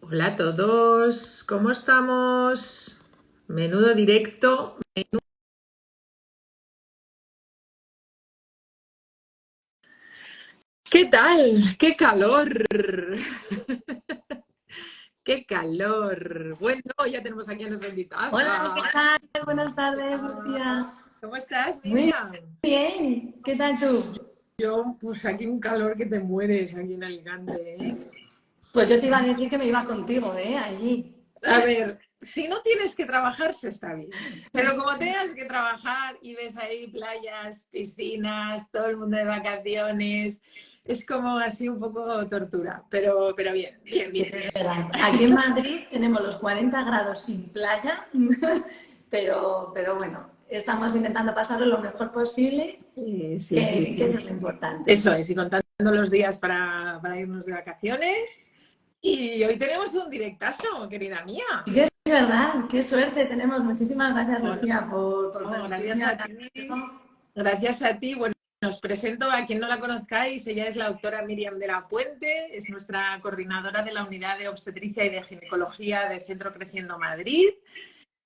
Hola a todos, ¿cómo estamos? Menudo directo. ¿Qué tal? ¡Qué calor! ¡Qué calor! Bueno, ya tenemos aquí a nuestra Hola, ¿qué invitada. tal? Buenas tardes, Hola. Lucía. ¿Cómo estás, Muy Miriam? bien, ¿qué tal tú? Yo, pues aquí un calor que te mueres, aquí en Alicante, ¿eh? Pues yo te iba a decir que me iba contigo, allí. A ver, si no tienes que trabajar, se está bien. Pero como tengas que trabajar y ves ahí playas, piscinas, todo el mundo de vacaciones, es como así un poco tortura. Pero bien, bien, bien. Es verdad. Aquí en Madrid tenemos los 40 grados sin playa, pero bueno, estamos intentando pasarlo lo mejor posible, Sí, sí, sí, que sí. eso es lo importante. Eso es, y contando los días para irnos de vacaciones. Y hoy tenemos un directazo, querida mía. Sí que es verdad, qué suerte tenemos. Muchísimas gracias, Bueno, Lucía, por no, permitirme gracias a hablar ti. contigo. Gracias a ti. Bueno, os presento a quien no la conozcáis. Ella es la doctora Miriam de la Puente, es nuestra coordinadora de la unidad de obstetricia y de ginecología de Centro Creciendo Madrid.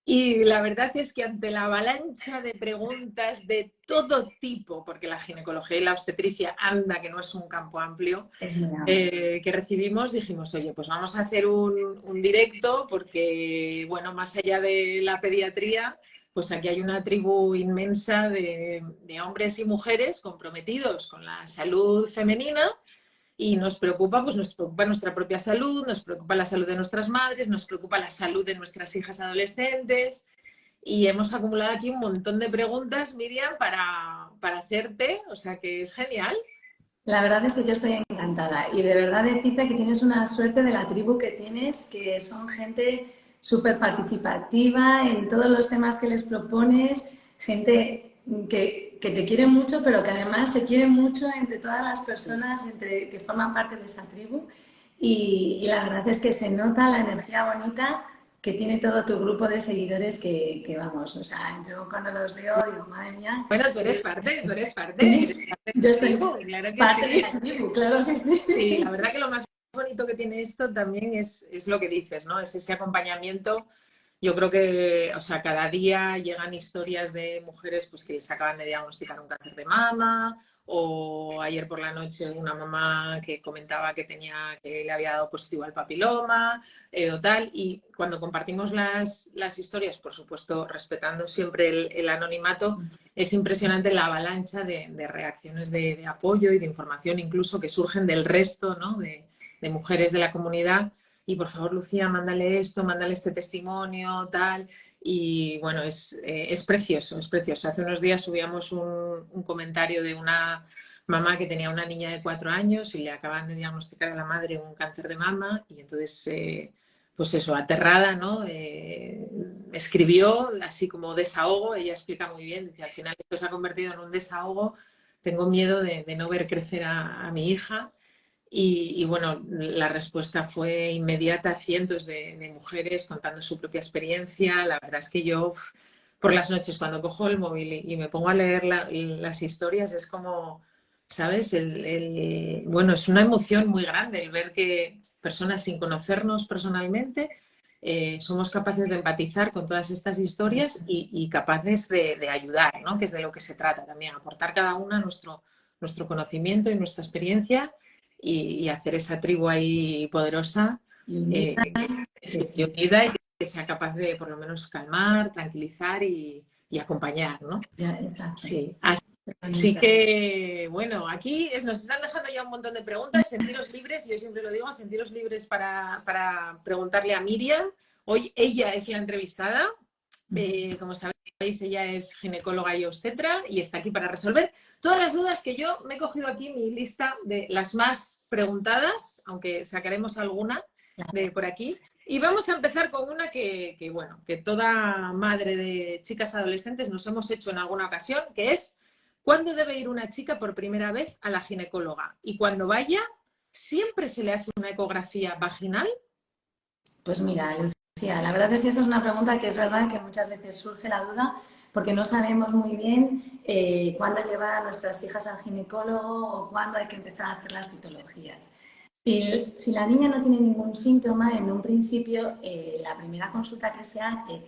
Y la verdad es que ante la avalancha de preguntas de todo tipo, porque la ginecología y la obstetricia anda que no es un campo amplio, Es muy amable. que recibimos, dijimos, oye, pues vamos a hacer un directo porque, bueno, más allá de la pediatría, pues aquí hay una tribu inmensa de hombres y mujeres comprometidos con la salud femenina y nos preocupa, pues nos preocupa nuestra propia salud, nos preocupa la salud de nuestras madres, nos preocupa la salud de nuestras hijas adolescentes y hemos acumulado aquí un montón de preguntas, Miriam, para hacerte, o sea que es genial. La verdad es que yo estoy encantada y de verdad decirte que tienes una suerte de la tribu que tienes, que son gente súper participativa en todos los temas que les propones, gente que te quiere mucho, pero que además se quiere mucho entre todas las personas que forman parte de esa tribu. Y la verdad es que se nota la energía bonita que tiene todo tu grupo de seguidores que vamos, o sea, yo cuando los veo digo, madre mía, Bueno, eres sí, parte de yo la soy tribu, claro que parte de sí. la tribu, claro que Sí, la sí. verdad que lo más bonito que tiene esto también es lo que dices, ¿no? Es ese acompañamiento. Yo creo que, o sea, cada día llegan historias de mujeres pues, que se acaban de diagnosticar un cáncer de mama, o ayer por la noche una mamá que comentaba que que le había dado positivo al papiloma, o tal. Y cuando compartimos las historias, por supuesto, respetando siempre el anonimato, es impresionante la avalancha de reacciones de apoyo y de información incluso que surgen del resto, ¿no? de mujeres de la comunidad. Y por favor, Lucía, mándale esto, mándale este testimonio, tal. Y bueno, es precioso, es precioso. Hace unos días subíamos un comentario de una mamá que tenía una niña de 4 años y le acaban de diagnosticar a la madre un cáncer de mama y entonces, pues eso, aterrada, ¿no? Me escribió así como desahogo, ella explica muy bien, dice, al final esto se ha convertido en un desahogo, tengo miedo de no ver crecer a mi hija. Y, bueno, la respuesta fue inmediata, cientos de mujeres contando su propia experiencia. La verdad es que yo por las noches cuando cojo el móvil y me pongo a leer las historias es como, ¿sabes? Bueno, es una emoción muy grande el ver que personas sin conocernos personalmente somos capaces de empatizar con todas estas historias y capaces de ayudar, ¿no? Que es de lo que se trata también, aportar cada una nuestro conocimiento y nuestra experiencia y hacer esa tribu ahí poderosa, Y unida, sí, sí, y sí, unida y que sea capaz de por lo menos calmar, tranquilizar y acompañar, ¿no? ya, exacto. Sí. Qué Así bonito. que, bueno, aquí nos están dejando ya un montón de preguntas. Sentiros libres, yo siempre lo digo, sentiros libres para preguntarle a Miriam. Hoy ella es la entrevistada. Como sabéis, ella es ginecóloga y obstetra y está aquí para resolver todas las dudas que yo me he cogido aquí mi lista de las más preguntadas, aunque sacaremos alguna de por aquí. Y vamos a empezar con una bueno, que toda madre de chicas adolescentes nos hemos hecho en alguna ocasión, que es ¿cuándo debe ir una chica por primera vez a la ginecóloga? Y cuando vaya, ¿siempre se le hace una ecografía vaginal? Pues mira, Lucía, la verdad es que esta es una pregunta que es verdad que muchas veces surge la duda porque no sabemos muy bien cuándo llevar a nuestras hijas al ginecólogo o cuándo hay que empezar a hacer las citologías. Si la niña no tiene ningún síntoma, en un principio la primera consulta que se hace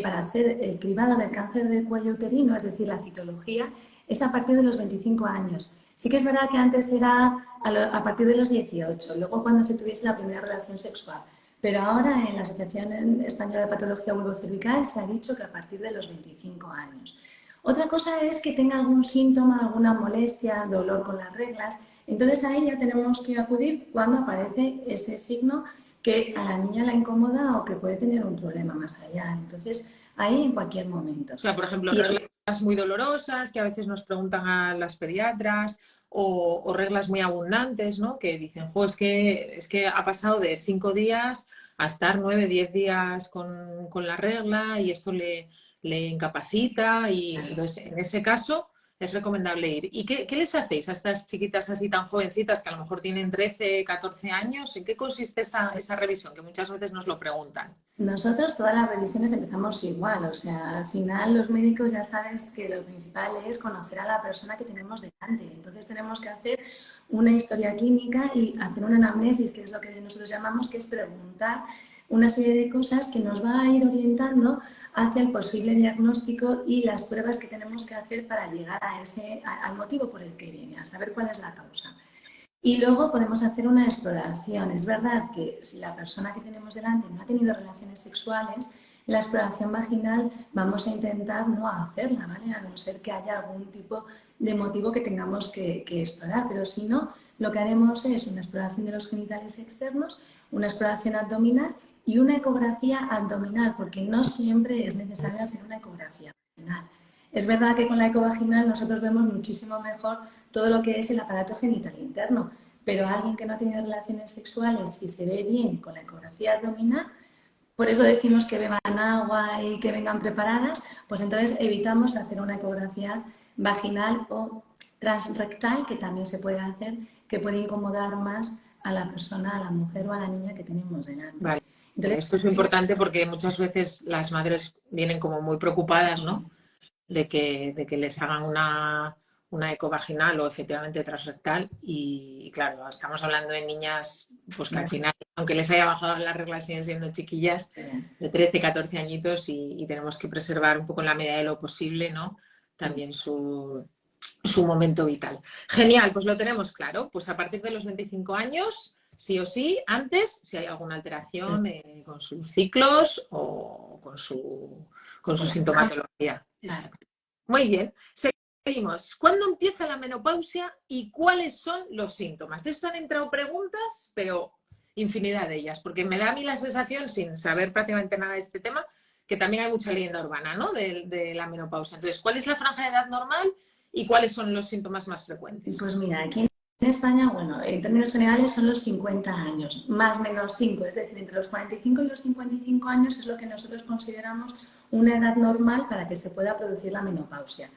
para hacer el cribado del cáncer del cuello uterino, es decir, la citología, es a partir de los 25 años. Sí que es verdad que antes era a partir de los 18, luego cuando se tuviese la primera relación sexual. Pero ahora en la Asociación Española de Patología Vulvocervical se ha dicho que a partir de los 25 años. Otra cosa es que tenga algún síntoma, alguna molestia, dolor con las reglas. Entonces ahí ya tenemos que acudir cuando aparece ese signo que a la niña la incomoda o que puede tener un problema más allá. Entonces ahí en cualquier momento. O sea, por ejemplo, Y reglas muy dolorosas que a veces nos preguntan a las pediatras o reglas muy abundantes, ¿no? Que dicen, jo, es que ha pasado de 5 días a estar 9, 10 días con la regla y esto le incapacita y entonces en ese caso es recomendable ir. ¿Y qué les hacéis a estas chiquitas así tan jovencitas que a lo mejor tienen 13, 14 años? ¿En qué consiste esa revisión? Que muchas veces nos lo preguntan. nosotros todas las revisiones empezamos igual, o sea, al final los médicos ya sabes que lo principal es conocer a la persona que tenemos delante. Entonces tenemos que hacer una historia clínica y hacer una anamnesis, que es lo que nosotros llamamos, que es preguntar una serie de cosas que nos va a ir orientando hacia el posible diagnóstico y las pruebas que tenemos que hacer para llegar al motivo por el que viene, a saber cuál es la causa. Y luego podemos hacer una exploración. Es verdad que si la persona que tenemos delante no ha tenido relaciones sexuales, la exploración vaginal vamos a intentar no hacerla, ¿vale? A no ser que haya algún tipo de motivo que tengamos que explorar. Pero si no, lo que haremos es una exploración de los genitales externos, una exploración abdominal y una ecografía abdominal, porque no siempre es necesario hacer una ecografía vaginal. Es verdad que con la ecovaginal nosotros vemos muchísimo mejor todo lo que es el aparato genital interno, pero alguien que no ha tenido relaciones sexuales, si se ve bien con la ecografía abdominal, por eso decimos que beban agua y que vengan preparadas, pues entonces evitamos hacer una ecografía vaginal o transrectal, que también se puede hacer, que puede incomodar más a la persona, a la mujer o a la niña que tenemos delante. Vale. Entonces, Esto es importante porque muchas veces las madres vienen como muy preocupadas, ¿no? De que les hagan una ecovaginal o efectivamente transrectal y claro, estamos hablando de niñas pues que al final, aunque les haya bajado la regla, siguen siendo chiquillas de 13, 14 añitos y tenemos que preservar un poco en la medida de lo posible, ¿no? También su momento vital. Genial, pues lo tenemos claro. Pues a partir de los 25 años, sí o sí, antes, si hay alguna alteración con sus ciclos o con su sintomatología. Exacto. Muy bien. Seguimos. ¿Cuándo empieza la menopausia y cuáles son los síntomas? De esto han entrado preguntas, pero infinidad de ellas, porque me da a mí la sensación, sin saber prácticamente nada de este tema, que también hay mucha leyenda urbana, ¿no? de la menopausia. Entonces, ¿cuál es la franja de edad normal y cuáles son los síntomas más frecuentes? Pues mira, aquí en España, bueno, en términos generales son los 50 años, más o menos 5, es decir, entre los 45 y los 55 años es lo que nosotros consideramos una edad normal para que se pueda producir la menopausia.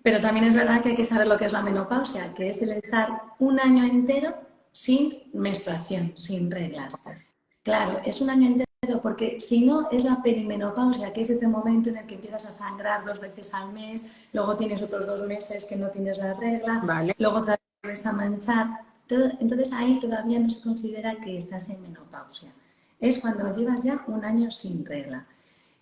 Pero también es verdad que hay que saber lo que es la menopausia, que es el estar un año entero sin menstruación, sin reglas. Claro, es un año entero porque si no es la perimenopausia, que es ese momento en el que empiezas a sangrar 2 veces al mes, luego tienes otros 2 meses que no tienes la regla, Vale. luego otra vez a manchar. Entonces ahí todavía no se considera que estás en menopausia. Es cuando llevas ya un año sin regla.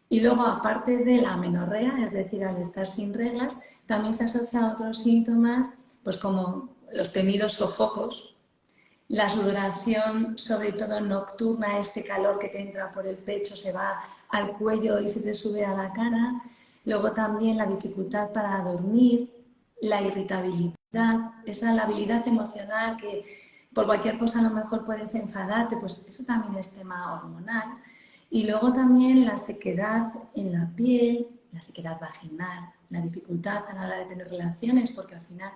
Y luego, aparte de la amenorrea, es decir, al estar sin reglas, también se asocia a otros síntomas, pues como los temidos sofocos, la sudoración, sobre todo nocturna, este calor que te entra por el pecho, se va al cuello y se te sube a la cara. Luego también la dificultad para dormir, la irritabilidad, esa labilidad emocional que por cualquier cosa a lo mejor puedes enfadarte, pues eso también es tema hormonal. Y luego también la sequedad en la piel, la sequedad vaginal, la dificultad a la hora de tener relaciones, porque al final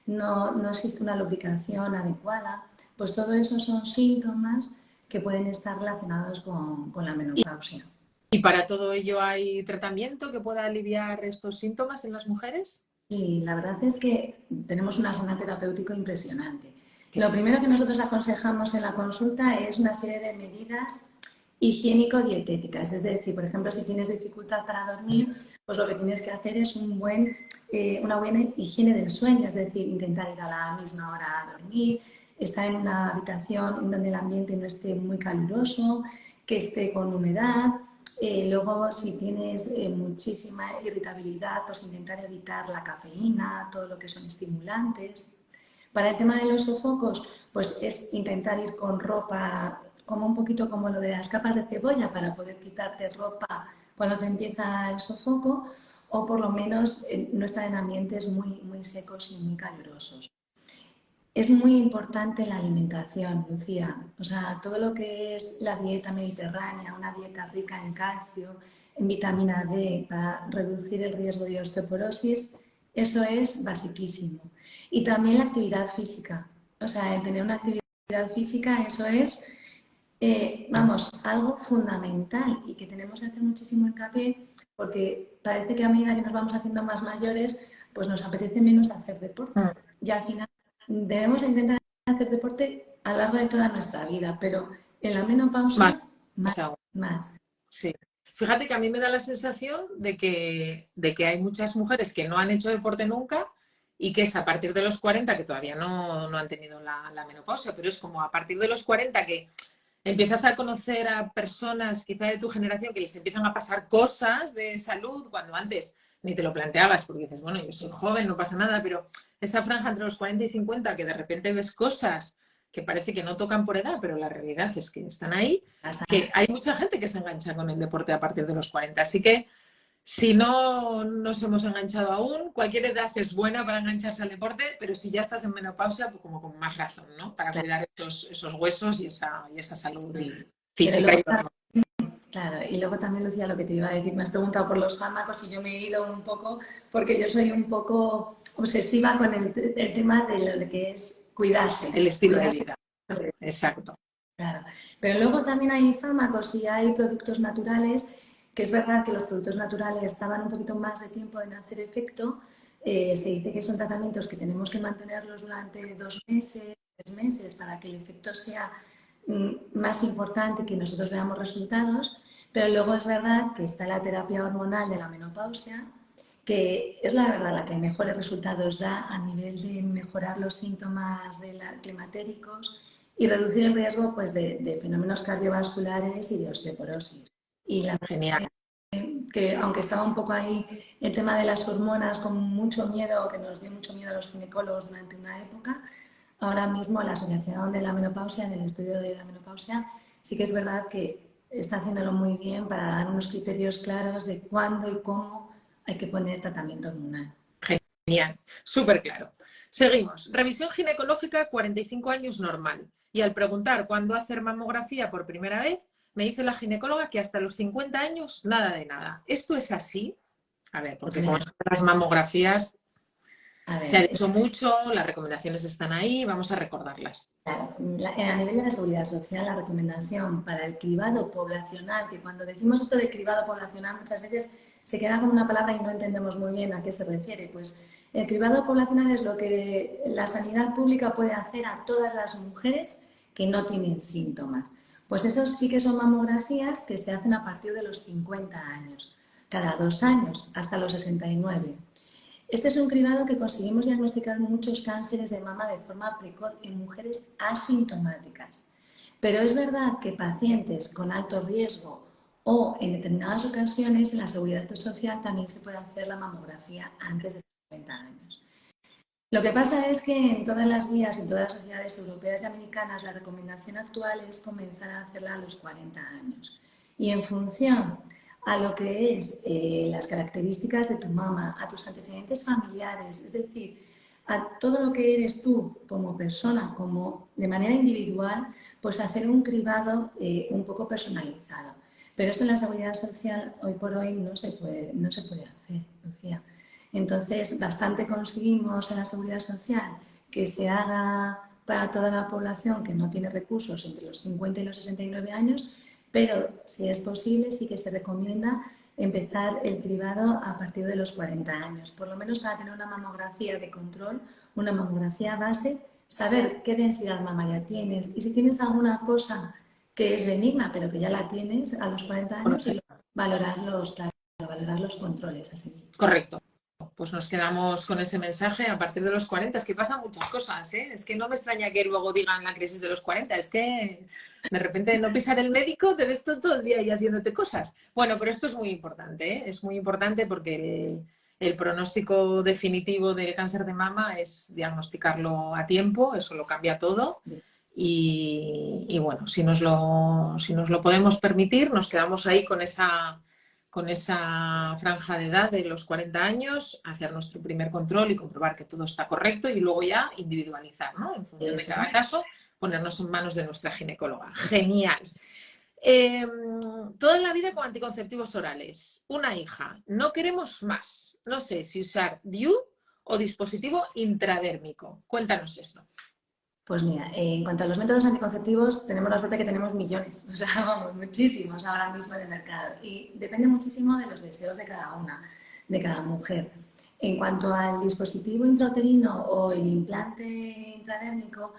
no existe una lubricación adecuada. Pues todo eso son síntomas que pueden estar relacionados con la menopausia. ¿Y para todo ello hay tratamiento que pueda aliviar estos síntomas en las mujeres? Sí, la verdad es que tenemos un arsenal terapéutico impresionante. Lo primero que nosotros aconsejamos en la consulta es una serie de medidas higiénico-dietéticas. Es decir, por ejemplo, si tienes dificultad para dormir, pues lo que tienes que hacer es una buena higiene del sueño, es decir, intentar ir a la misma hora a dormir, estar en una habitación en donde el ambiente no esté muy caluroso, que esté con humedad. Luego, si tienes muchísima irritabilidad, pues intentar evitar la cafeína, todo lo que son estimulantes. Para el tema de los sofocos, pues es intentar ir con ropa como un poquito como lo de las capas de cebolla para poder quitarte ropa cuando te empieza el sofoco, o por lo menos no estar en ambientes muy secos y muy calurosos. Es muy importante la alimentación, Lucía. O sea, todo lo que es la dieta mediterránea, una dieta rica en calcio, en vitamina D para reducir el riesgo de osteoporosis, eso es basiquísimo. Y también la actividad física. O sea, el tener una actividad física, eso es, vamos, algo fundamental y que tenemos que hacer muchísimo hincapié porque parece que a medida que nos vamos haciendo más mayores, pues nos apetece menos hacer deporte. Y al final debemos intentar hacer deporte a lo largo de toda nuestra vida, pero en la menopausia más. Sí. Fíjate que a mí me da la sensación de que hay muchas mujeres que no han hecho deporte nunca y que es a partir de los 40, que todavía no han tenido la menopausia, pero es como a partir de los 40 que empiezas a conocer a personas quizá de tu generación que les empiezan a pasar cosas de salud cuando antes ni te lo planteabas porque dices, bueno, yo soy joven, no pasa nada, pero esa franja entre los 40 y 50 que de repente ves cosas que parece que no tocan por edad, pero la realidad es que están ahí, que hay mucha gente que se engancha con el deporte a partir de los 40. Así que si no nos hemos enganchado aún, cualquier edad es buena para engancharse al deporte, pero si ya estás en menopausia, pues como con más razón, ¿no? Para cuidar esos huesos y esa salud física y hormonal. Claro, y luego también, Lucía, lo que te iba a decir, me has preguntado por los fármacos y yo me he ido un poco, porque yo soy un poco obsesiva con el tema de lo que es cuidarse. El estilo de vida. Exacto. Claro, pero luego también hay fármacos y hay productos naturales, que es verdad que los productos naturales tardan un poquito más de tiempo en hacer efecto. Se dice que son tratamientos que tenemos que mantenerlos durante 2 meses, 3 meses, para que el efecto sea más importante, que nosotros veamos resultados, pero luego es verdad que está la terapia hormonal de la menopausia, que es la verdad la que mejores resultados da a nivel de mejorar los síntomas climatéricos y reducir el riesgo pues, de fenómenos cardiovasculares y de osteoporosis. Y la Genial. Que aunque estaba un poco ahí el tema de las hormonas con mucho miedo, que nos dio mucho miedo a los ginecólogos durante una época, ahora mismo la Asociación de la Menopausia, en el estudio de la menopausia, sí que es verdad que está haciéndolo muy bien para dar unos criterios claros de cuándo y cómo hay que poner tratamiento hormonal. Genial, súper claro. Seguimos. Revisión ginecológica, 45 años normal. Y al preguntar cuándo hacer mamografía por primera vez, me dice la ginecóloga que hasta los 50 años nada de nada. ¿Esto es así? A ver, porque como las mamografías se ha hecho mucho, las recomendaciones están ahí, vamos a recordarlas. Claro, a nivel de la seguridad social, la recomendación para el cribado poblacional, que cuando decimos esto de cribado poblacional muchas veces se queda como una palabra y no entendemos muy bien a qué se refiere. Pues el cribado poblacional es lo que la sanidad pública puede hacer a todas las mujeres que no tienen síntomas. Pues eso sí que son mamografías que se hacen a partir de los 50 años, cada 2 años, hasta los 69. Este es un cribado que conseguimos diagnosticar muchos cánceres de mama de forma precoz en mujeres asintomáticas. Pero es verdad que pacientes con alto riesgo o en determinadas ocasiones en la seguridad social también se puede hacer la mamografía antes de 50 años. Lo que pasa es que en todas las guías, en todas las sociedades europeas y americanas, la recomendación actual es comenzar a hacerla a los 40 años. Y en función a lo que es las características de tu mama, a tus antecedentes familiares, es decir, a todo lo que eres tú como persona, como de manera individual, pues hacer un cribado un poco personalizado. Pero esto en la seguridad social hoy por hoy no se puede hacer, Lucía. Entonces, bastante conseguimos en la seguridad social que se haga para toda la población que no tiene recursos entre los 50 y los 69 años, pero si es posible sí que se recomienda empezar el cribado a partir de los 40 años, por lo menos para tener una mamografía de control, una mamografía base, saber qué densidad mamaria tienes y si tienes alguna cosa que es benigna pero que ya la tienes a los 40 años y valorar los controles así. Correcto. pues nos quedamos con ese mensaje a partir de los 40. Es que pasan muchas cosas, ¿eh? Es que no me extraña que luego digan la crisis de los 40. Es que de repente no pisar el médico, te ves todo el día ahí haciéndote cosas. Bueno, pero esto es muy importante, ¿eh? Es muy importante porque el pronóstico definitivo del cáncer de mama es diagnosticarlo a tiempo, eso lo cambia todo. Y bueno, si nos lo podemos permitir, nos quedamos ahí con esa franja de edad de los 40 años, hacer nuestro primer control y comprobar que todo está correcto y luego ya individualizar, ¿no? En función de cada caso, ponernos en manos de nuestra ginecóloga. Genial. Toda la vida con anticonceptivos orales. Una hija. No queremos más. No sé si usar DIU o dispositivo intradérmico. Cuéntanos esto. Pues mira, en cuanto a los métodos anticonceptivos, tenemos la suerte que tenemos millones, o sea, vamos, muchísimos ahora mismo en el mercado. Y depende muchísimo de los deseos de cada una, de cada mujer. En cuanto al dispositivo intrauterino o el implante intradérmico,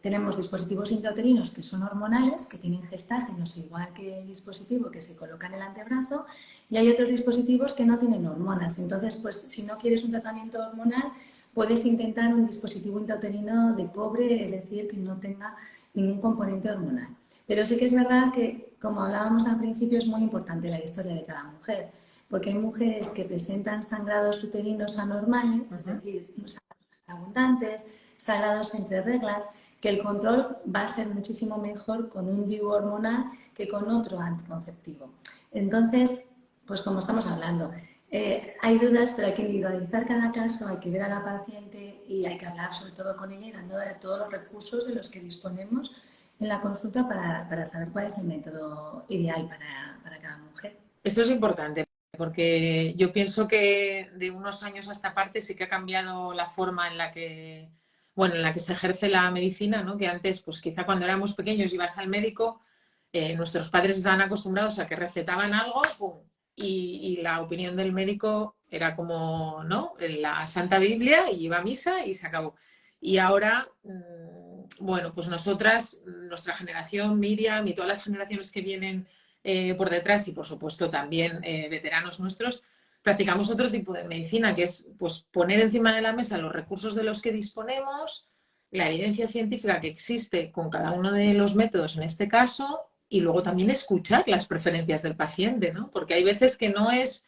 tenemos dispositivos intrauterinos que son hormonales, que tienen gestágenos igual que el dispositivo que se coloca en el antebrazo, y hay otros dispositivos que no tienen hormonas. Entonces, pues si no quieres un tratamiento hormonal, puedes intentar un dispositivo intrauterino de cobre, es decir, que no tenga ningún componente hormonal. Pero sí que es verdad que, como hablábamos al principio, es muy importante la historia de cada mujer, porque hay mujeres que presentan sangrados uterinos anormales, es decir, sangrados abundantes, sangrados entre reglas, que el control va a ser muchísimo mejor con un DIU hormonal que con otro anticonceptivo. Entonces, pues como estamos hablando, hay dudas, pero hay que individualizar cada caso, hay que ver a la paciente y hay que hablar sobre todo con ella y dándole todos los recursos de los que disponemos en la consulta para saber cuál es el método ideal para cada mujer. Esto es importante porque yo pienso que de unos años a esta parte sí que ha cambiado la forma en la que, bueno, en la que se ejerce la medicina, ¿no? Que antes, pues quizá cuando éramos pequeños ibas al médico, nuestros padres estaban acostumbrados a que recetaban algo, ¡pum! Y la opinión del médico era como, ¿no? La Santa Biblia y iba a misa y se acabó. Y ahora, bueno, pues nosotras, nuestra generación, Miriam y todas las generaciones que vienen por detrás y, por supuesto, también veteranos nuestros, practicamos otro tipo de medicina, que es pues, poner encima de la mesa los recursos de los que disponemos, la evidencia científica que existe con cada uno de los métodos en este caso, y luego también escuchar las preferencias del paciente, ¿no? Porque hay veces que no es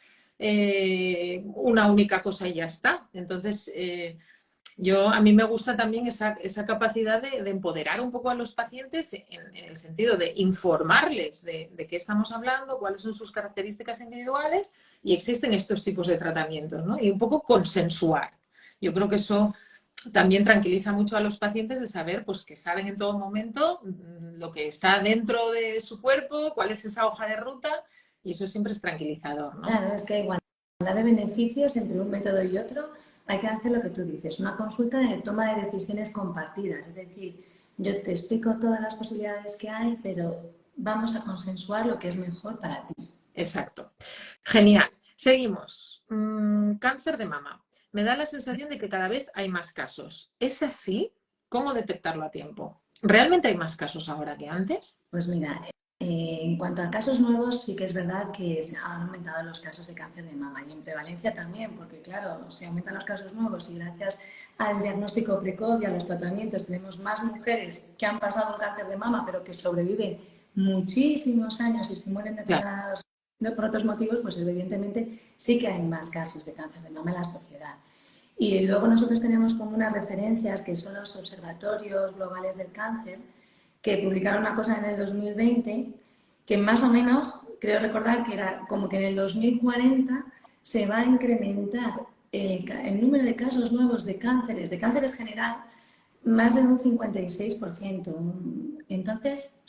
una única cosa y ya está. Entonces, a mí me gusta también esa capacidad de empoderar un poco a los pacientes en el sentido de informarles de qué estamos hablando, cuáles son sus características individuales y existen estos tipos de tratamientos, ¿no? Y un poco consensuar. Yo creo que eso también tranquiliza mucho a los pacientes de saber pues, que saben en todo momento lo que está dentro de su cuerpo, cuál es esa hoja de ruta y eso siempre es tranquilizador, ¿no? Claro, es que hay igualdad de beneficios entre un método y otro. Hay que hacer lo que tú dices, una consulta de toma de decisiones compartidas. Es decir, yo te explico todas las posibilidades que hay, pero vamos a consensuar lo que es mejor para ti. Exacto. Genial. Seguimos. Cáncer de mama. Me da la sensación de que cada vez hay más casos. ¿Es así? ¿Cómo detectarlo a tiempo? ¿Realmente hay más casos ahora que antes? Pues mira, en cuanto a casos nuevos, sí que es verdad que se han aumentado los casos de cáncer de mama y en prevalencia también, porque claro, se aumentan los casos nuevos y gracias al diagnóstico precoz y a los tratamientos tenemos más mujeres que han pasado el cáncer de mama, pero que sobreviven muchísimos años y se mueren por otros motivos, pues evidentemente sí que hay más casos de cáncer de mama en la sociedad. Y luego nosotros tenemos como unas referencias que son los observatorios globales del cáncer, que publicaron una cosa en el 2020, que más o menos, creo recordar que era como que en el 2040 se va a incrementar el número de casos nuevos de cánceres general, más de un 56%. Entonces,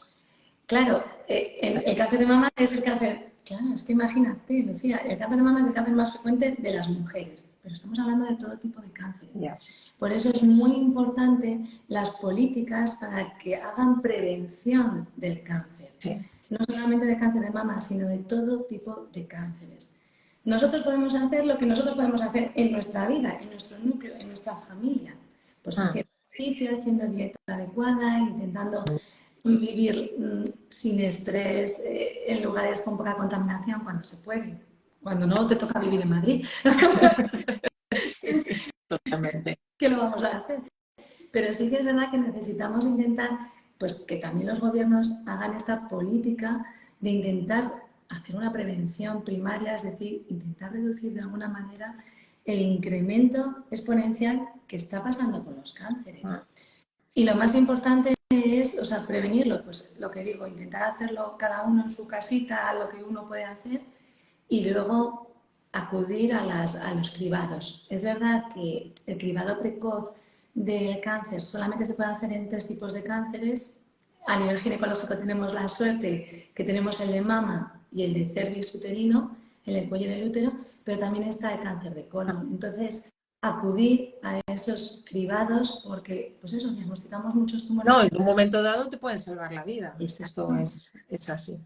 claro, el cáncer de mama es el cáncer. Claro, es que imagínate, Lucía, el cáncer de mama es el cáncer más frecuente de las mujeres, pero estamos hablando de todo tipo de cánceres. Yeah. Por eso es muy importante las políticas para que hagan prevención del cáncer. Sí. No solamente de cáncer de mama, sino de todo tipo de cánceres. Nosotros podemos hacer lo que nosotros podemos hacer en nuestra vida, en nuestro núcleo, en nuestra familia. Pues haciendo ejercicio, haciendo dieta adecuada, intentando vivir sin estrés, en lugares con poca contaminación cuando se puede. cuando no te toca vivir en Madrid. Sí, totalmente. ¿Qué lo vamos a hacer? Pero sí que es verdad que necesitamos intentar, pues que también los gobiernos hagan esta política de intentar hacer una prevención primaria, es decir, intentar reducir de alguna manera el incremento exponencial que está pasando con los cánceres. Y lo más importante es, o sea, prevenirlo, pues lo que digo, intentar hacerlo cada uno en su casita, lo que uno puede hacer, y luego acudir a los cribados. Es verdad que el cribado precoz del cáncer solamente se puede hacer en 3 tipos de cánceres. A nivel ginecológico tenemos la suerte que tenemos el de mama y el de cervix uterino, en el cuello del útero, pero también está el cáncer de colon. Entonces, acudir a esos cribados porque, pues eso, diagnosticamos muchos tumores. No, en un momento dado te pueden salvar la vida. Exacto. Esto es así.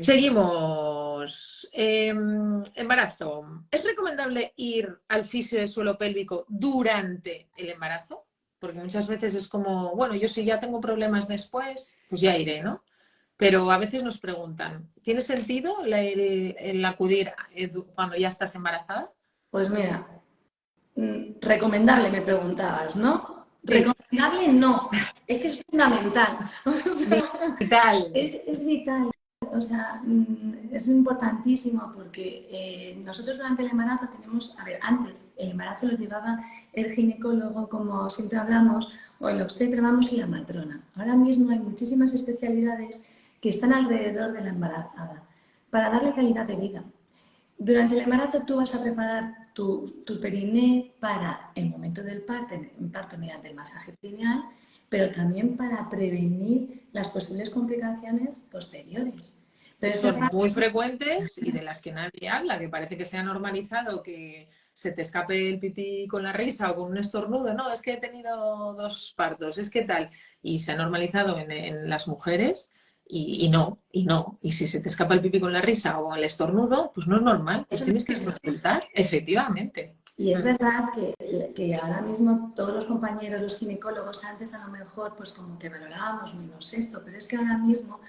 Seguimos. Embarazo. ¿Es recomendable ir al fisio de suelo pélvico durante el embarazo? Porque muchas veces es como, bueno, yo si ya tengo problemas después, pues ya iré, ¿no? Pero a veces nos preguntan, ¿tiene sentido el acudir cuando ya estás embarazada? Pues mira, recomendable me preguntabas, ¿no? Sí. Recomendable no, es que es fundamental. O sea, Vital. es vital, o sea, es importantísimo porque nosotros durante el embarazo tenemos, a ver, antes el embarazo lo llevaba el ginecólogo, como siempre hablamos, o el obstetra, vamos, y la matrona. Ahora mismo hay muchísimas especialidades que están alrededor de la embarazada para darle calidad de vida. Durante el embarazo tú vas a preparar tu periné para el momento del parto mediante el masaje perineal, pero también para prevenir las posibles complicaciones posteriores. Que son muy frecuentes y de las que nadie habla, que parece que se ha normalizado que se te escape el pipí con la risa o con un estornudo. No, es que he tenido 2 partos, es que tal. Y se ha normalizado en las mujeres y no. Y si se te escapa el pipí con la risa o el estornudo, pues no es normal, pues tienes que consultar, efectivamente. Y es verdad que ahora mismo todos los compañeros, los ginecólogos, antes a lo mejor pues como que valorábamos menos esto, pero es que ahora mismo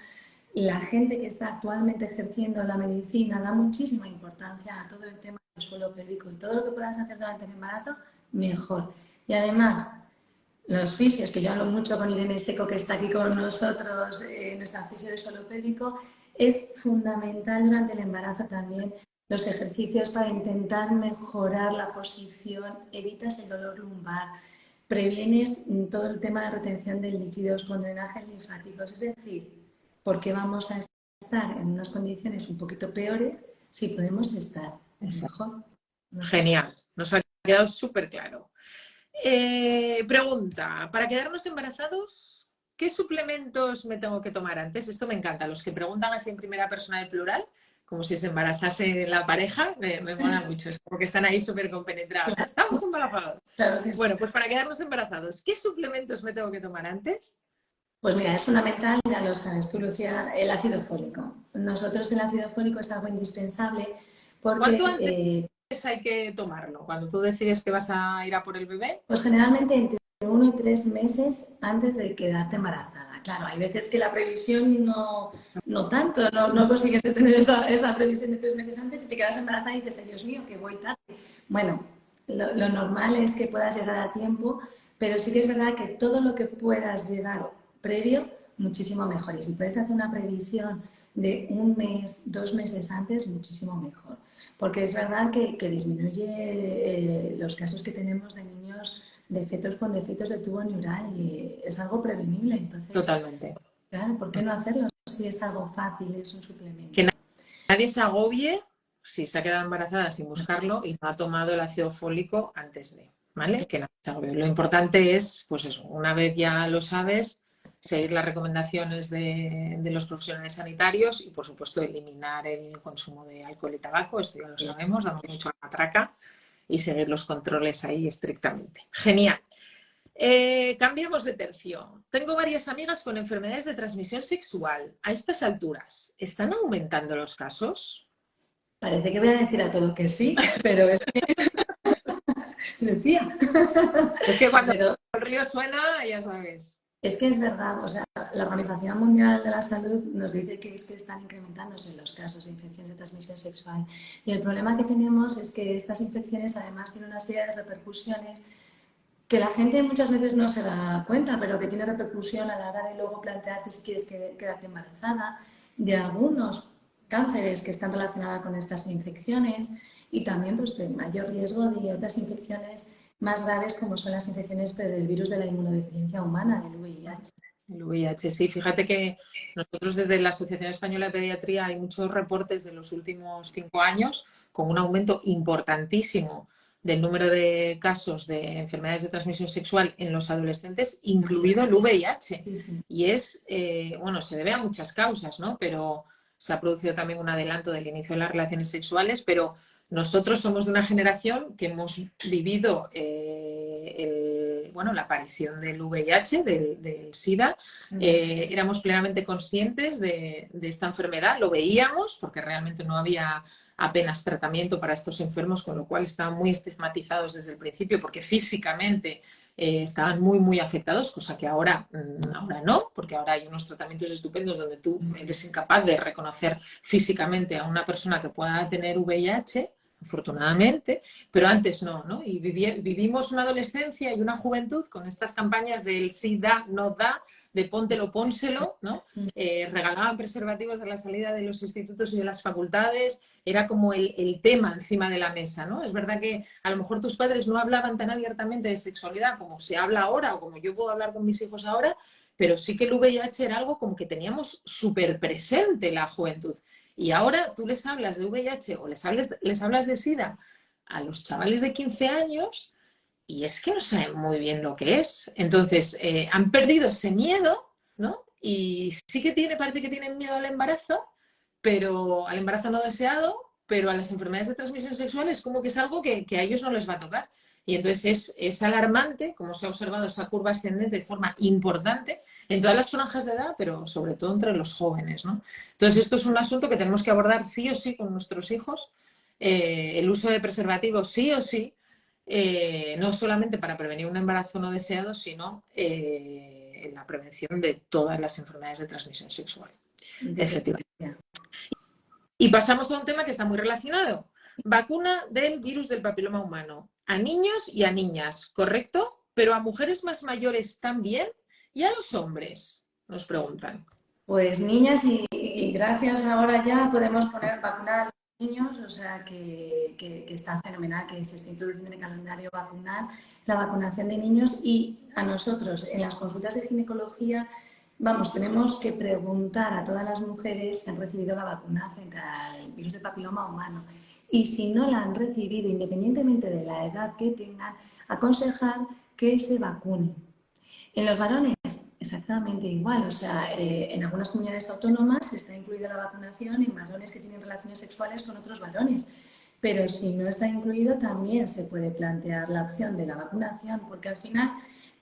la gente que está actualmente ejerciendo la medicina da muchísima importancia a todo el tema del suelo pélvico y todo lo que puedas hacer durante el embarazo, mejor. Y además, los fisios, que yo hablo mucho con Irene Seco, que está aquí con nosotros, nuestra fisio de suelo pélvico, es fundamental durante el embarazo también los ejercicios para intentar mejorar la posición, evitas el dolor lumbar, previenes todo el tema de retención de líquidos con drenajes linfáticos, es decir, porque vamos a estar en unas condiciones un poquito peores si podemos estar mejor. Genial, nos ha quedado súper claro. Pregunta, para quedarnos embarazados, ¿qué suplementos me tengo que tomar antes? Esto me encanta, los que preguntan así en primera persona del plural, como si se embarazase la pareja, me mola mucho, es como que están ahí súper compenetrados. Claro. Estamos embarazados. Claro, bueno, pues para quedarnos embarazados, ¿qué suplementos me tengo que tomar antes? Pues mira, es fundamental, ya lo sabes tú, Lucía, el ácido fólico. Nosotros el ácido fólico es algo indispensable porque... ¿Cuánto antes hay que tomarlo? Cuando tú decides que vas a ir a por el bebé. Pues generalmente entre 1 y 3 meses antes de quedarte embarazada. Claro, hay veces que la previsión no tanto, no consigues tener esa previsión de 3 meses antes y te quedas embarazada y dices, ay Dios mío, que voy tarde. Bueno, lo normal es que puedas llegar a tiempo, pero sí que es verdad que todo lo que puedas llegar previo, muchísimo mejor. Y si puedes hacer una previsión de 1 mes, 2 meses antes, muchísimo mejor. Porque es verdad que disminuye los casos que tenemos de niños, de fetos con defectos de tubo neural y es algo prevenible. Entonces, totalmente. Claro, ¿por qué no hacerlo si es algo fácil, es un suplemento? Que nadie se agobie si se ha quedado embarazada sin buscarlo y no ha tomado el ácido fólico antes de, ¿vale? Que nadie se agobie. Lo importante es, pues eso, una vez ya lo sabes, seguir las recomendaciones de los profesionales sanitarios y, por supuesto, eliminar el consumo de alcohol y tabaco, esto ya lo sabemos, damos mucho a la matraca, y seguir los controles ahí estrictamente. Genial. Cambiamos de tercio. Tengo varias amigas con enfermedades de transmisión sexual. A estas alturas, ¿están aumentando los casos? Parece que voy a decir a todo que sí, pero es que... Decía. Es que cuando el río suena, ya sabes. Es que es verdad, o sea, la Organización Mundial de la Salud nos dice que es que están incrementándose los casos de infecciones de transmisión sexual. Y el problema que tenemos es que estas infecciones además tienen una serie de repercusiones que la gente muchas veces no se da cuenta, pero que tiene repercusión a la hora de luego plantearte si quieres quedarte embarazada, de algunos cánceres que están relacionados con estas infecciones y también pues, de mayor riesgo de otras infecciones más graves como son las infecciones por el virus de la inmunodeficiencia humana, el VIH. El VIH, sí. Fíjate que nosotros desde la Asociación Española de Pediatría hay muchos reportes de los últimos 5 años con un aumento importantísimo del número de casos de enfermedades de transmisión sexual en los adolescentes, incluido el VIH. Sí, sí. Y es, bueno, se debe a muchas causas, ¿no? Pero se ha producido también un adelanto del inicio de las relaciones sexuales, pero nosotros somos de una generación que hemos vivido la aparición del VIH, del SIDA. Éramos plenamente conscientes de esta enfermedad, lo veíamos porque realmente no había apenas tratamiento para estos enfermos, con lo cual estaban muy estigmatizados desde el principio porque físicamente estaban muy, muy afectados, cosa que ahora no, porque ahora hay unos tratamientos estupendos donde tú eres incapaz de reconocer físicamente a una persona que pueda tener VIH, afortunadamente, pero antes no. Y vivimos una adolescencia y una juventud con estas campañas del sí da, no da, de póntelo, pónselo, ¿no? Regalaban preservativos a la salida de los institutos y de las facultades, era como el tema encima de la mesa, ¿no? Es verdad que a lo mejor tus padres no hablaban tan abiertamente de sexualidad como se habla ahora o como yo puedo hablar con mis hijos ahora, pero sí que el VIH era algo como que teníamos súper presente en la juventud. Y ahora tú les hablas de VIH o les hablas de SIDA a los chavales de 15 años y es que no saben muy bien lo que es. Entonces, han perdido ese miedo, ¿no? Y sí que parece que tienen miedo al embarazo, pero al embarazo no deseado, pero a las enfermedades de transmisión sexual es como que es algo que a ellos no les va a tocar. Y entonces es alarmante, como se ha observado esa curva ascendente de forma importante en todas las franjas de edad, pero sobre todo entre los jóvenes, ¿no? Entonces esto es un asunto que tenemos que abordar sí o sí con nuestros hijos. El uso de preservativos sí o sí, no solamente para prevenir un embarazo no deseado, sino en la prevención de todas las enfermedades de transmisión sexual. Efectivamente. Y pasamos a un tema que está muy relacionado. Vacuna del virus del papiloma humano a niños y a niñas, ¿correcto? Pero a mujeres más mayores también y a los hombres, nos preguntan. Pues niñas y gracias ahora ya podemos poner vacuna a los niños, o sea que está fenomenal que se esté introduciendo en el calendario vacunal la vacunación de niños y a nosotros en las consultas de ginecología, vamos, tenemos que preguntar a todas las mujeres si han recibido la vacuna frente al virus del papiloma humano y si no la han recibido, independientemente de la edad que tengan, aconsejar que se vacunen. En los varones, exactamente igual. O sea, en algunas comunidades autónomas está incluida la vacunación en varones que tienen relaciones sexuales con otros varones. Pero si no está incluido, también se puede plantear la opción de la vacunación, porque al final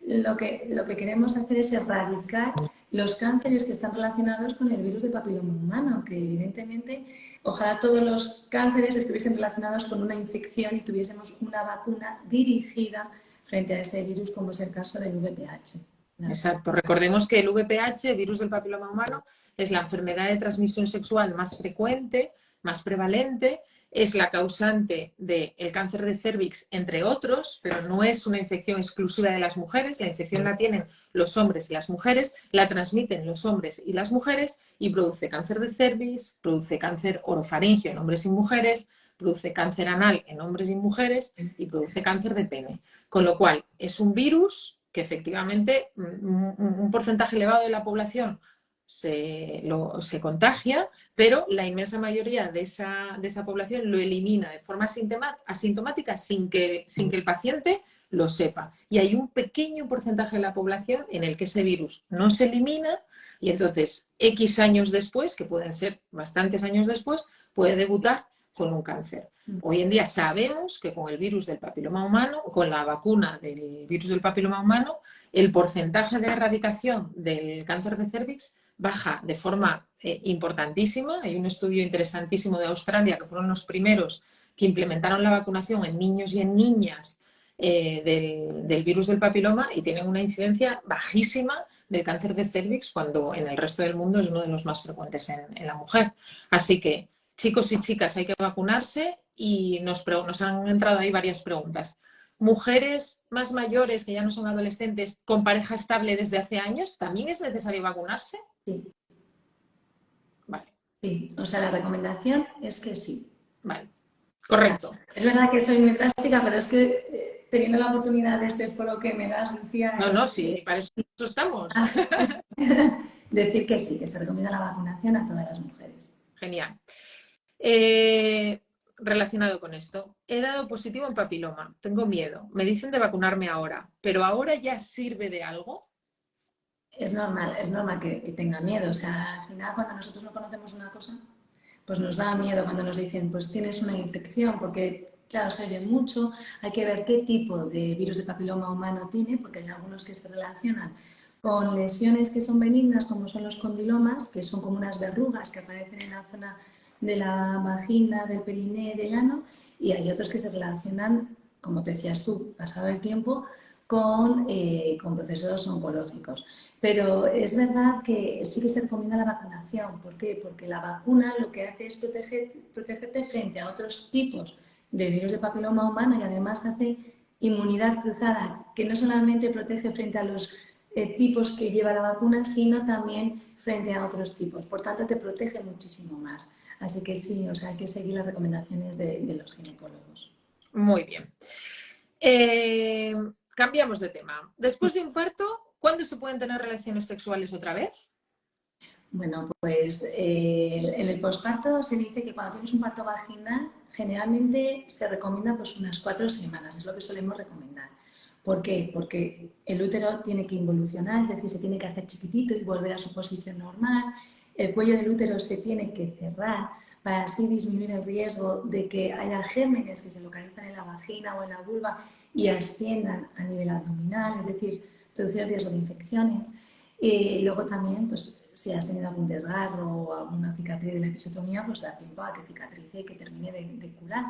lo que queremos hacer es erradicar los cánceres que están relacionados con el virus de papiloma humano, que evidentemente ojalá todos los cánceres estuviesen relacionados con una infección y tuviésemos una vacuna dirigida frente a ese virus, como es el caso del VPH. Exacto. Recordemos que el VPH, el virus del papiloma humano, es la enfermedad de transmisión sexual más frecuente, más prevalente, es la causante del cáncer de cérvix, entre otros, pero no es una infección exclusiva de las mujeres. La infección la tienen los hombres y las mujeres, la transmiten los hombres y las mujeres y produce cáncer de cérvix, produce cáncer orofaringeo en hombres y mujeres, produce cáncer anal en hombres y mujeres y produce cáncer de pene. Con lo cual, es un virus que efectivamente un porcentaje elevado de la población se contagia, pero la inmensa mayoría de esa población lo elimina de forma asintomática sin que el paciente lo sepa. Y hay un pequeño porcentaje de la población en el que ese virus no se elimina y entonces X años después, que pueden ser bastantes años después, puede debutar con un cáncer. Hoy en día sabemos que con el virus del papiloma humano, con la vacuna del virus del papiloma humano, el porcentaje de erradicación del cáncer de cérvix baja de forma importantísima. Hay un estudio interesantísimo de Australia que fueron los primeros que implementaron la vacunación en niños y en niñas del virus del papiloma y tienen una incidencia bajísima del cáncer de cérvix, cuando en el resto del mundo es uno de los más frecuentes en la mujer. Así que, chicos y chicas, hay que vacunarse. Y nos han entrado ahí varias preguntas. Mujeres más mayores, que ya no son adolescentes, con pareja estable desde hace años, ¿también es necesario vacunarse? Sí. Vale. Sí, o sea, la recomendación es que sí. Vale, correcto. Es verdad que soy muy drástica, pero es que teniendo la oportunidad de este foro que me das, Lucía... No, sí, para eso estamos. Decir que sí, que se recomienda la vacunación a todas las mujeres. Genial. Relacionado con esto, he dado positivo en papiloma, tengo miedo, me dicen de vacunarme ahora, pero ¿ahora ya sirve de algo? Es normal que tenga miedo. O sea, al final cuando nosotros no conocemos una cosa, pues nos da miedo cuando nos dicen, pues tienes una infección, porque claro, se oye mucho, hay que ver qué tipo de virus de papiloma humano tiene, porque hay algunos que se relacionan con lesiones que son benignas, como son los condilomas, que son como unas verrugas que aparecen en la zona de la vagina, del periné, del ano, y hay otros que se relacionan, como te decías tú, pasado el tiempo, con procesos oncológicos. Pero es verdad que sí que se recomienda la vacunación. ¿Por qué? Porque la vacuna lo que hace es protegerte frente a otros tipos de virus de papiloma humano y además hace inmunidad cruzada, que no solamente protege frente a los tipos que lleva la vacuna, sino también frente a otros tipos. Por tanto, te protege muchísimo más. Así que sí, o sea, hay que seguir las recomendaciones de los ginecólogos. Muy bien. Cambiamos de tema. Después de un parto, ¿cuándo se pueden tener relaciones sexuales otra vez? Bueno, pues en el posparto se dice que cuando tienes un parto vaginal, generalmente se recomienda pues unas 4 semanas, es lo que solemos recomendar. ¿Por qué? Porque el útero tiene que involucionar, es decir, se tiene que hacer chiquitito y volver a su posición normal. El cuello del útero se tiene que cerrar para así disminuir el riesgo de que haya gérmenes que se localizan en la vagina o en la vulva y asciendan a nivel abdominal, es decir, reducir el riesgo de infecciones. Y luego también, pues, si has tenido algún desgarro o alguna cicatriz de la episiotomía, pues da tiempo a que cicatrice y que termine de curar.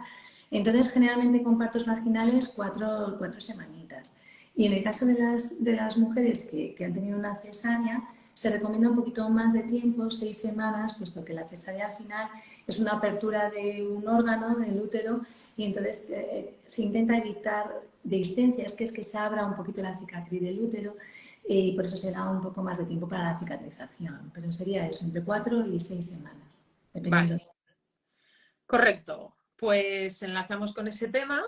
Entonces, generalmente con partos vaginales, cuatro semanitas. Y en el caso de las mujeres que han tenido una cesárea, se recomienda un poquito más de tiempo, 6 semanas, puesto que la cesárea al final es una apertura de un órgano, del útero, y entonces se intenta evitar dehiscencias, que es que se abra un poquito la cicatriz del útero, y por eso se da un poco más de tiempo para la cicatrización. Pero sería eso, entre 4 y 6 semanas, dependiendo. Vale. Correcto. Pues enlazamos con ese tema.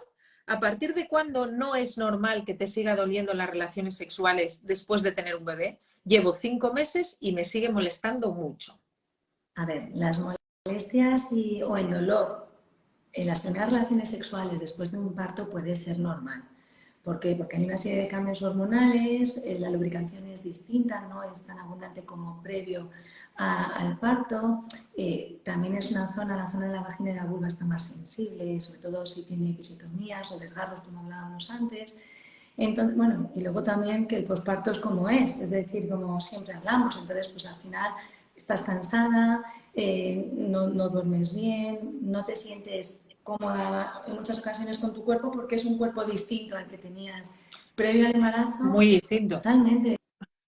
¿A partir de cuándo no es normal que te siga doliendo las relaciones sexuales después de tener un bebé? Llevo 5 meses y me sigue molestando mucho. A ver, las molestias o el dolor en las primeras relaciones sexuales después de un parto puede ser normal. ¿Por qué? Porque hay una serie de cambios hormonales, la lubricación es distinta, no es tan abundante como previo al parto. También es una zona, la zona de la vagina y la vulva está más sensible, sobre todo si tiene episiotomías o desgarros, como hablábamos antes. Entonces, bueno, y luego también que el posparto es como es decir, como siempre hablamos. Entonces, pues al final estás cansada, no duermes bien, no te sientes cómoda en muchas ocasiones con tu cuerpo porque es un cuerpo distinto al que tenías previo al embarazo. Muy distinto. Totalmente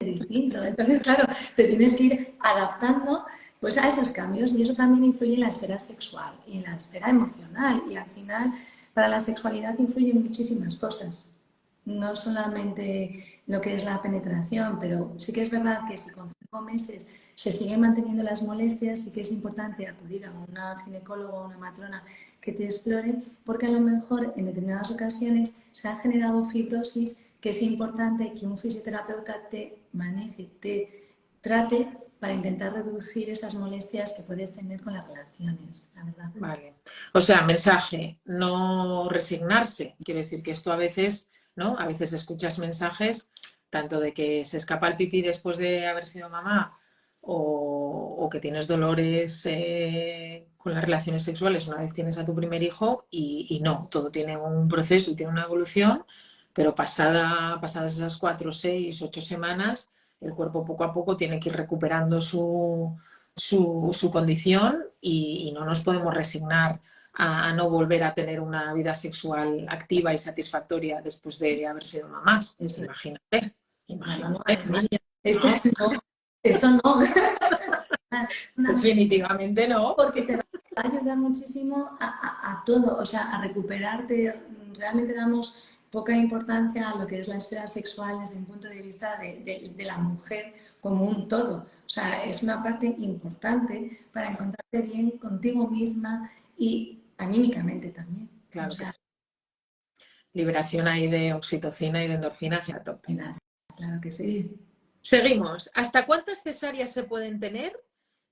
distinto. Entonces, claro, te tienes que ir adaptando pues a esos cambios y eso también influye en la esfera sexual y en la esfera emocional y al final para la sexualidad influyen muchísimas cosas. No solamente lo que es la penetración, pero sí que es verdad que si con 5 meses se siguen manteniendo las molestias, sí que es importante acudir a una ginecóloga o una matrona que te explore, porque a lo mejor en determinadas ocasiones se ha generado fibrosis, que es importante que un fisioterapeuta te maneje, te trate para intentar reducir esas molestias que puedes tener con las relaciones, la verdad. Vale. O sea, mensaje, no resignarse. Quiero decir que esto a veces, ¿no? A veces escuchas mensajes tanto de que se escapa el pipí después de haber sido mamá o que tienes dolores con las relaciones sexuales una vez tienes a tu primer hijo y no, todo tiene un proceso y tiene una evolución, pero pasadas esas 4, 6, 8 semanas, el cuerpo poco a poco tiene que ir recuperando su condición y no nos podemos resignar a no volver a tener una vida sexual activa y satisfactoria después de haber sido mamás. Imagínate, imagínate. Eso no. Definitivamente no. Porque te va a ayudar muchísimo a todo, o sea, a recuperarte. Realmente damos poca importancia a lo que es la esfera sexual desde un punto de vista de la mujer como un todo. O sea, es una parte importante para encontrarte bien contigo misma y anímicamente también. Claro, o sea, que sí. Liberación ahí de oxitocina y de endorfinas a tope. Claro que sí. Seguimos. ¿Hasta cuántas cesáreas se pueden tener?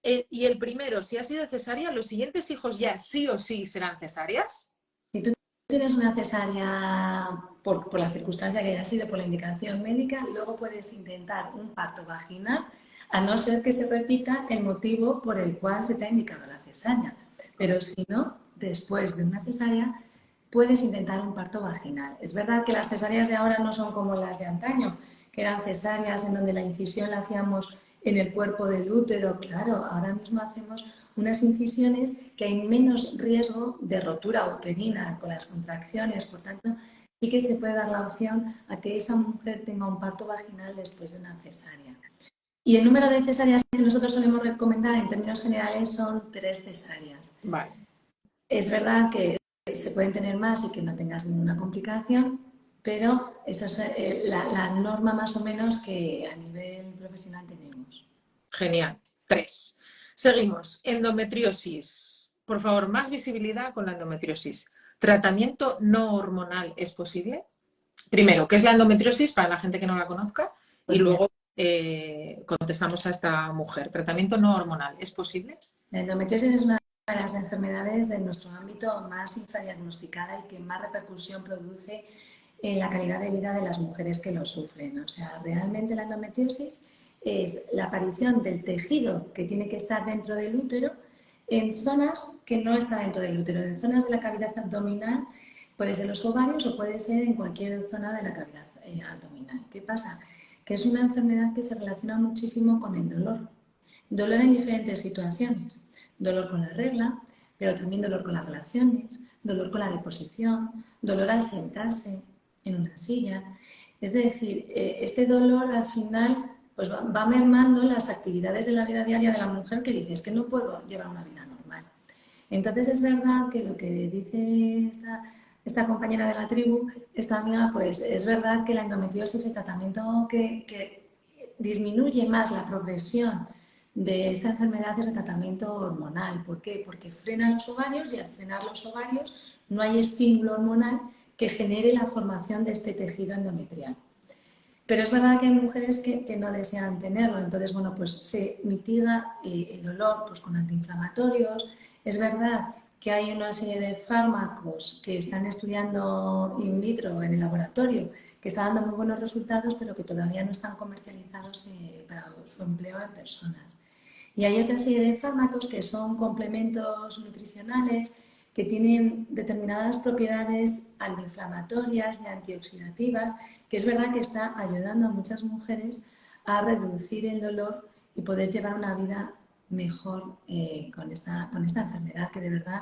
Y el primero, si ha sido cesárea, ¿los siguientes hijos ya sí o sí serán cesáreas? Si tú tienes una cesárea por la circunstancia que haya sido, por la indicación médica, luego puedes intentar un parto vaginal, a no ser que se repita el motivo por el cual se te ha indicado la cesárea. Pero si no, después de una cesárea, puedes intentar un parto vaginal. Es verdad que las cesáreas de ahora no son como las de antaño, que eran cesáreas en donde la incisión la hacíamos en el cuerpo del útero. Claro, ahora mismo hacemos unas incisiones que hay menos riesgo de rotura uterina con las contracciones, por tanto, sí que se puede dar la opción a que esa mujer tenga un parto vaginal después de una cesárea. Y el número de cesáreas que nosotros solemos recomendar en términos generales son 3 cesáreas. Vale. Es verdad que se pueden tener más y que no tengas ninguna complicación, pero esa es la norma más o menos que a nivel profesional tenemos. Genial. 3. Seguimos. Endometriosis. Por favor, más visibilidad con la endometriosis. ¿Tratamiento no hormonal es posible? Primero, ¿qué es la endometriosis para la gente que no la conozca? Pues y luego contestamos a esta mujer. ¿Tratamiento no hormonal es posible? La endometriosis es una de las enfermedades de nuestro ámbito más infradiagnosticada y que más repercusión produce en la calidad de vida de las mujeres que lo sufren. O sea, realmente la endometriosis es la aparición del tejido que tiene que estar dentro del útero en zonas que no está dentro del útero, en zonas de la cavidad abdominal, puede ser los ovarios o puede ser en cualquier zona de la cavidad abdominal. ¿Qué pasa? Que es una enfermedad que se relaciona muchísimo con el dolor. Dolor en diferentes situaciones. Dolor con la regla, pero también dolor con las relaciones, dolor con la deposición, dolor al sentarse en una silla. Es decir, este dolor al final pues va mermando las actividades de la vida diaria de la mujer que dice, es que no puedo llevar una vida normal. Entonces es verdad que lo que dice esta compañera de la tribu, esta amiga, pues es verdad que la endometriosis, el tratamiento que disminuye más la progresión de esta enfermedad es el tratamiento hormonal. ¿Por qué? Porque frena los ovarios y al frenar los ovarios no hay estímulo hormonal que genere la formación de este tejido endometrial. Pero es verdad que hay mujeres que no desean tenerlo, entonces, bueno, pues se mitiga el dolor pues, con antiinflamatorios. Es verdad que hay una serie de fármacos que están estudiando in vitro en el laboratorio que están dando muy buenos resultados, pero que todavía no están comercializados para su empleo en personas. Y hay otra serie de fármacos que son complementos nutricionales que tienen determinadas propiedades antiinflamatorias y antioxidativas, que es verdad que está ayudando a muchas mujeres a reducir el dolor y poder llevar una vida mejor con esta enfermedad, que de verdad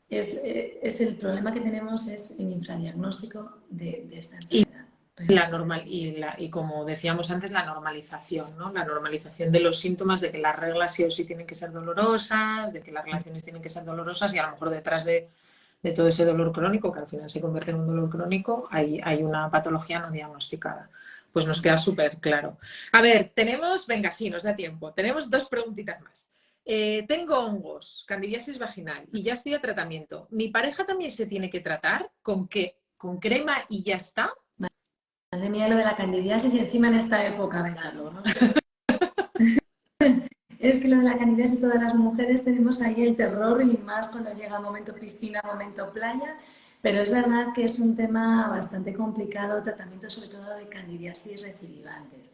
es el problema que tenemos es el infradiagnóstico de esta enfermedad. Y como decíamos antes, la normalización, ¿no? La normalización de los síntomas, de que las reglas sí o sí tienen que ser dolorosas, de que las relaciones tienen que ser dolorosas y a lo mejor detrás de todo ese dolor crónico, que al final se convierte en un dolor crónico, hay una patología no diagnosticada. Pues nos queda súper claro. A ver, venga, sí, nos da tiempo. Tenemos 2 preguntitas más. Tengo hongos, candidiasis vaginal y ya estoy a tratamiento. ¿Mi pareja también se tiene que tratar? ¿Con qué? ¿Con crema y ya está? Madre mía, lo de la candidiasis y encima en esta época, verano, ¿no? Es que lo de la candidiasis, todas las mujeres tenemos ahí el terror y más cuando llega momento piscina, momento playa, pero es verdad que es un tema bastante complicado, tratamiento sobre todo de candidiasis recidivantes.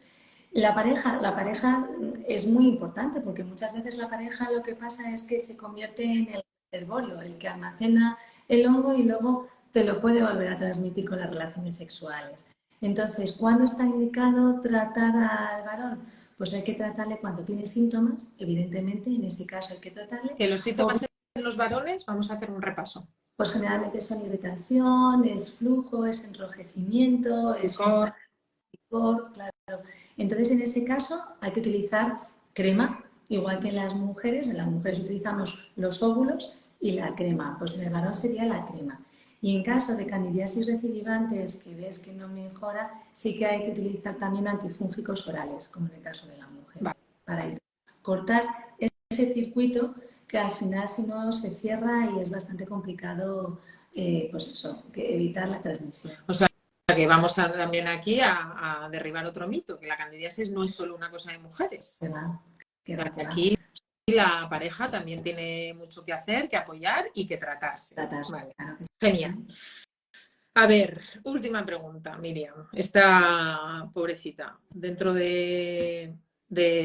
La pareja es muy importante porque muchas veces la pareja lo que pasa es que se convierte en el reservorio, el que almacena el hongo y luego te lo puede volver a transmitir con las relaciones sexuales. Entonces, ¿cuándo está indicado tratar al varón? Pues hay que tratarle cuando tiene síntomas, evidentemente, en ese caso hay que tratarle. Que los síntomas en los varones? Vamos a hacer un repaso. Pues generalmente son irritación, es flujo, es enrojecimiento, es picor, claro. Entonces, en ese caso hay que utilizar crema, igual que en las mujeres utilizamos los óvulos y la crema, pues en el varón sería la crema. Y en caso de candidiasis recidivantes que ves que no mejora, sí que hay que utilizar también antifúngicos orales, como en el caso de la mujer, para cortar ese circuito que al final si no se cierra y es bastante complicado, pues eso, que evitar la transmisión. O sea, que vamos también aquí a derribar otro mito, que la candidiasis no es solo una cosa de mujeres. Aquí la pareja también tiene mucho que hacer, que apoyar y que tratarse. Vale. Claro que sí. Genial. A ver, última pregunta, Miriam. Esta pobrecita, dentro de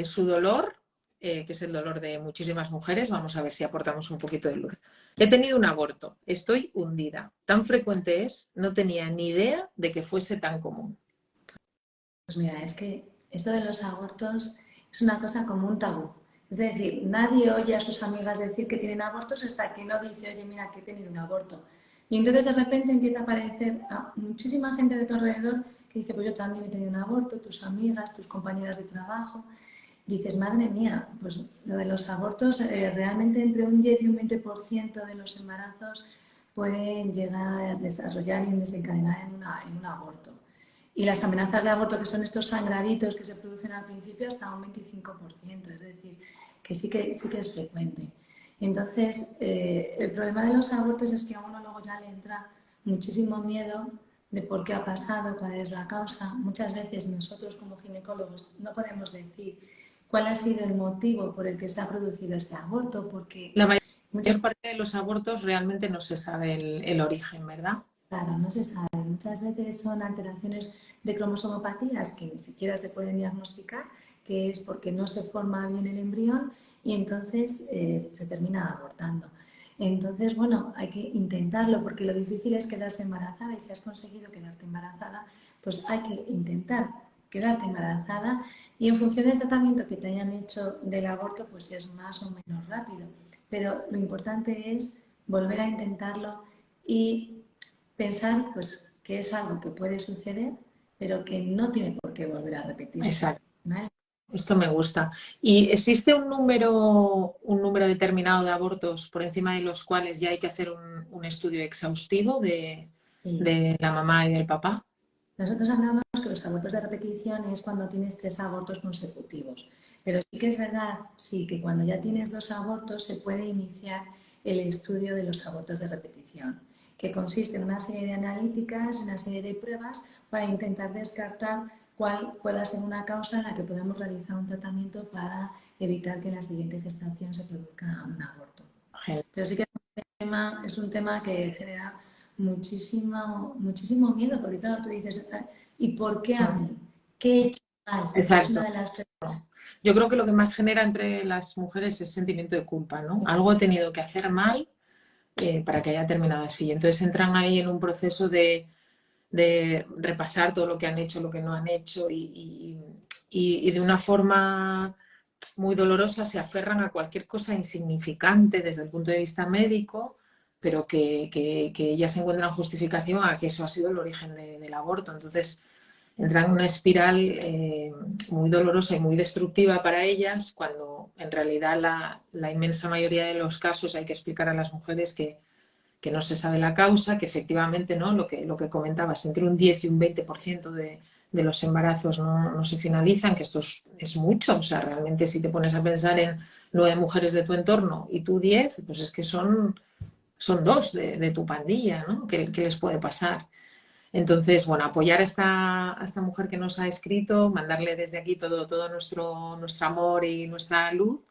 su dolor, que es el dolor de muchísimas mujeres, vamos a ver si aportamos un poquito de luz. He tenido un aborto, estoy hundida. Tan frecuente es, no tenía ni idea de que fuese tan común. Pues mira, es que esto de los abortos es una cosa como un tabú. Es decir, nadie oye a sus amigas decir que tienen abortos hasta que no dice, oye, mira, que he tenido un aborto. Y entonces de repente empieza a aparecer a muchísima gente de tu alrededor que dice, pues yo también he tenido un aborto, tus amigas, tus compañeras de trabajo. Dices, madre mía, pues lo de los abortos, realmente entre un 10 y un 20% de los embarazos pueden llegar a desarrollar y desencadenar en un aborto. Y las amenazas de aborto, que son estos sangraditos que se producen al principio, hasta un 25%, es decir, que sí que es frecuente. Entonces, el problema de los abortos es que a uno luego ya le entra muchísimo miedo de por qué ha pasado, cuál es la causa. Muchas veces nosotros como ginecólogos no podemos decir cuál ha sido el motivo por el que se ha producido este aborto, porque la mayor parte de los abortos realmente no se sabe el origen, ¿verdad? Claro, no se sabe. Muchas veces son alteraciones de cromosomopatías que ni siquiera se pueden diagnosticar, que es porque no se forma bien el embrión y entonces se termina abortando. Entonces, bueno, hay que intentarlo porque lo difícil es quedarse embarazada y si has conseguido quedarte embarazada, pues hay que intentar quedarte embarazada y en función del tratamiento que te hayan hecho del aborto, pues es más o menos rápido. Pero lo importante es volver a intentarlo y pensar pues, que es algo que puede suceder, pero que no tiene por qué volver a repetirse. Exacto. ¿Vale? Esto me gusta. ¿Y existe un número determinado de abortos por encima de los cuales ya hay que hacer un estudio exhaustivo de la mamá y del papá? Nosotros hablamos que los abortos de repetición es cuando tienes 3 abortos consecutivos. Pero sí que es verdad, sí, que cuando ya tienes 2 abortos se puede iniciar el estudio de los abortos de repetición, que consiste en una serie de analíticas, una serie de pruebas para intentar descartar cuál pueda ser una causa en la que podamos realizar un tratamiento para evitar que en la siguiente gestación se produzca un aborto. Pero sí que es un tema que genera muchísimo miedo, porque claro, tú dices, ¿y por qué a mí? ¿Qué he hecho mal? Exacto. Es una de las preguntas. Yo creo que lo que más genera entre las mujeres es sentimiento de culpa, ¿no? Algo he tenido que hacer mal para que haya terminado así. Entonces entran ahí en un proceso de repasar todo lo que han hecho, lo que no han hecho y de una forma muy dolorosa se aferran a cualquier cosa insignificante desde el punto de vista médico, pero que ellas encuentran justificación a que eso ha sido el origen del aborto. Entonces entran en una espiral muy dolorosa y muy destructiva para ellas, cuando en realidad la inmensa mayoría de los casos hay que explicar a las mujeres que no se sabe la causa, que efectivamente, ¿no? Lo que comentabas, entre un 10 y un 20% de los embarazos no se finalizan, que esto es mucho. O sea, realmente si te pones a pensar en 9 mujeres de tu entorno y tú 10, pues es que son 2 de tu pandilla, ¿no? ¿Qué les puede pasar? Entonces, bueno, apoyar a esta mujer que nos ha escrito, mandarle desde aquí todo nuestro amor y nuestra luz.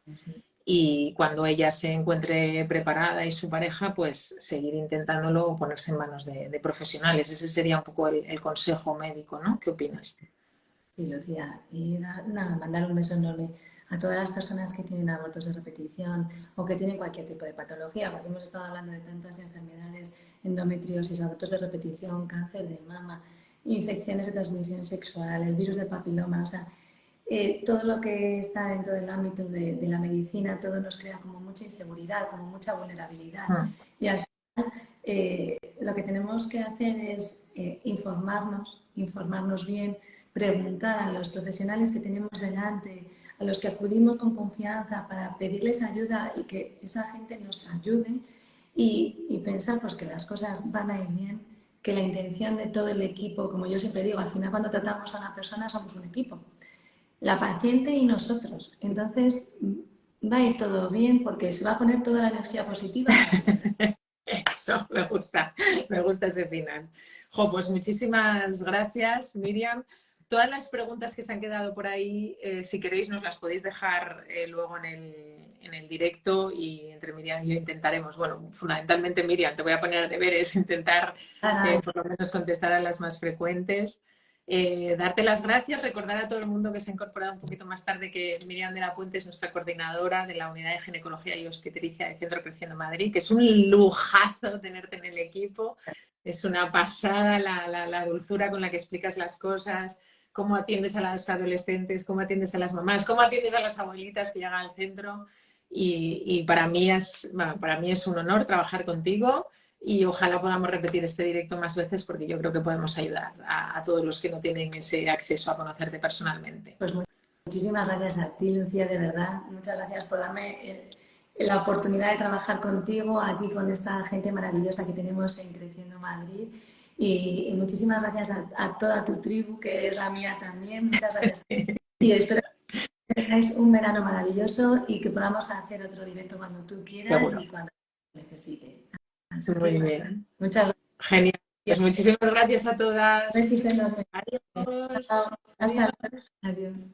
Y cuando ella se encuentre preparada y su pareja, pues seguir intentándolo, ponerse en manos de profesionales. Ese sería un poco el consejo médico, ¿no? ¿Qué opinas? Sí, Lucía. Y nada, mandar un beso enorme a todas las personas que tienen abortos de repetición o que tienen cualquier tipo de patología, porque hemos estado hablando de tantas enfermedades, endometriosis, abortos de repetición, cáncer de mama, infecciones de transmisión sexual, el virus del papiloma, o sea, todo lo que está dentro del ámbito de la medicina, todo nos crea como mucha inseguridad, como mucha vulnerabilidad. Y al final lo que tenemos que hacer es informarnos bien, preguntar a los profesionales que tenemos delante, a los que acudimos con confianza para pedirles ayuda y que esa gente nos ayude y pensar pues, que las cosas van a ir bien, que la intención de todo el equipo, como yo siempre digo, al final cuando tratamos a una persona somos un equipo, la paciente y nosotros. Entonces va a ir todo bien porque se va a poner toda la energía positiva. Eso, me gusta ese final. Jo, pues muchísimas gracias, Miriam. Todas las preguntas que se han quedado por ahí, si queréis, nos las podéis dejar luego en el directo y entre Miriam y yo intentaremos, bueno, fundamentalmente Miriam, te voy a poner a deberes, intentar por lo menos contestar a las más frecuentes. Darte las gracias, recordar a todo el mundo que se ha incorporado un poquito más tarde que Miriam de la Puente es nuestra coordinadora de la Unidad de Ginecología y Obstetricia de Centro Creciendo Madrid, que es un lujazo tenerte en el equipo, es una pasada la dulzura con la que explicas las cosas, cómo atiendes a las adolescentes, cómo atiendes a las mamás, cómo atiendes a las abuelitas que llegan al centro y para mí es un honor trabajar contigo. Y ojalá podamos repetir este directo más veces porque yo creo que podemos ayudar a todos los que no tienen ese acceso a conocerte personalmente. Pues muchísimas gracias a ti, Lucía, de verdad. Muchas gracias por darme la oportunidad de trabajar contigo, aquí con esta gente maravillosa que tenemos en Creciendo Madrid. Y muchísimas gracias a toda tu tribu, que es la mía también. Muchas gracias. Y espero que tengáis un verano maravilloso y que podamos hacer otro directo cuando tú quieras. Seguro. Y cuando necesites. Muy bien. Muchas gracias. Genial. Pues muchísimas gracias a todas. Un besito enorme. Adiós. Hasta luego. Adiós.